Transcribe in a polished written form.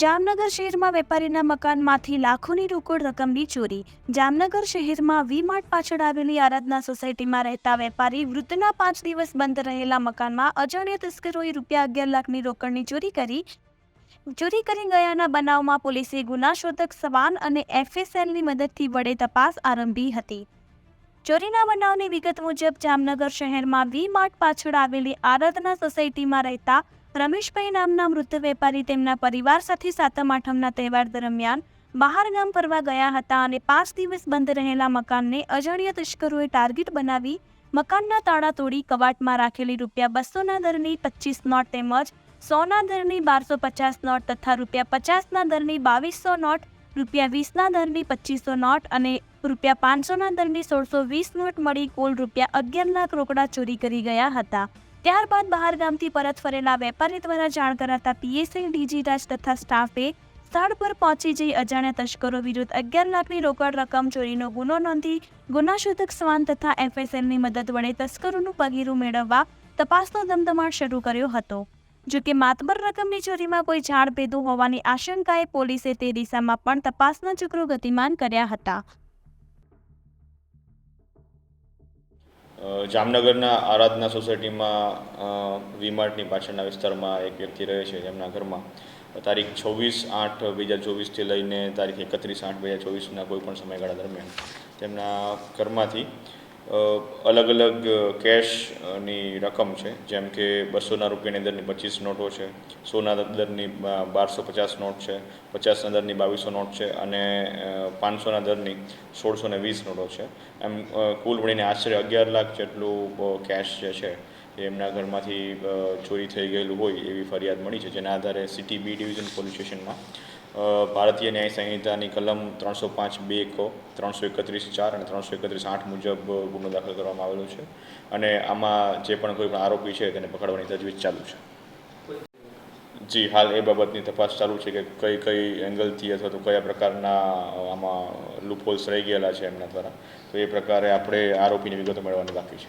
જામનગર શહેરમાં વેપારીના મકાનમાંથી લાખોની રોકડ રકમની ચોરી। જામનગર શહેરમાં વી-માર્ટ પાછળ આવેલી આરાધના સોસાયટીમાં રહેતા વેપારી વૃદ્ધના 5 દિવસ બંધ રહેલા મકાનમાં અજાણ્યા તસ્કરોએ ₹11 લાખની રોકડની ચોરી કરી ગયાના બનાવમાં પોલીસે ગુનાશોધક શ્વાન અને એફએસએલની મદદથી વડે તપાસ આરંભી હતી। ચોરીના બનાવની વિગત મુજબ જામનગર શહેરમાં વી-માર્ટ પાછળ આવેલી આરાધના સોસાયટીમાં રહેતા રમેશભાઈ નામના મૃત વેપારી તેમના પરિવાર સાથે સાતમ-આઠમના તહેવાર દરમિયાન બહાર ગામ ફરવા ગયા હતા અને 5 દિવસ બંધ રહેલા મકાનને અજાણ્યા તસ્કરોએ ટાર્ગેટ બનાવી મકાનના તાળા તોડી કબાટમાં રાખેલી ₹200ના દરની 25 નોટ તેમજ 100ના દરની 1250 નોટ તથા ₹50ના દરની 2200 નોટ, ₹20ના દરની 2500 નોટ અને ₹500ના દરની 1620 નોટ મળી કુલ ₹11 લાખ રોકડા ચોરી કરી ગયા હતા। ત્યારબાદ બહાર ગામથી પરત ફરેલા વેપારી દ્વારા જાણ કરાતા પીએસઆઈ ડીજી રાજ તથા સ્ટાફે સ્થળ પર પહોંચી જઈ અજાણ્યા તસ્કરો વિરુદ્ધ 11 લાખની રોકડ રકમ ચોરીનો ગુનો નોંધી ગુનાશોધક શ્વાન તથા એફએસએલની મદદ વડે તસ્કરોનું પગીરું મેળવવા તપાસનો ધમધમાટ શરૂ કર્યો હતો। જોકે માતબર રકમની ચોરીમાં કોઈ જાણભેદુ હોવાની આશંકાએ પોલીસે તે દિશામાં પણ તપાસના ચક્રો ગતિમાન કર્યા હતા। જામનગરના આરાધના સોસાયટીમાં વી-માર્ટની પાછળના વિસ્તારમાં એક વ્યક્તિ રહે છે, જેમના ઘરમાં તારીખ 26/8/2024થી લઈને તારીખ 31/8/2024ના કોઈપણ સમયગાળા દરમિયાન તેમના ઘરમાંથી અલગ અલગ કેશની રકમ છે, જેમ કે 200ના રૂપિયાની દરની 25 નોટો છે, 100ના દરની 1250 નોટ છે, 50ના દરની 2200 નોટ છે અને 500ના દરની 1620 નોટો છે। એમ કુલ મળીને આશરે 11 લાખ જેટલું કેશ જે છે એ એમના ઘરમાંથી ચોરી થઈ ગયેલું હોય એવી ફરિયાદ મળી છે, જેના આધારે સિટી બી ડિવિઝન પોલીસ સ્ટેશનમાં ભારતીય ન્યાય સંહિતાની કલમ 305(2) 331(4) અને 331(8) મુજબ ગુનો દાખલ કરવામાં આવેલો છે અને આમાં જે પણ કોઈ પણ આરોપી છે તેને પકડવાની તજવીજ ચાલુ છે। જી, હાલ એ બાબતની તપાસ ચાલુ છે કે કઈ એંગલથી અથવા તો કયા પ્રકારના આમાં લૂપહોલ્સ રહી ગયેલા છે એમના દ્વારા, તો એ પ્રકારે આપણે આરોપીની વિગતો મેળવવાની બાકી છે।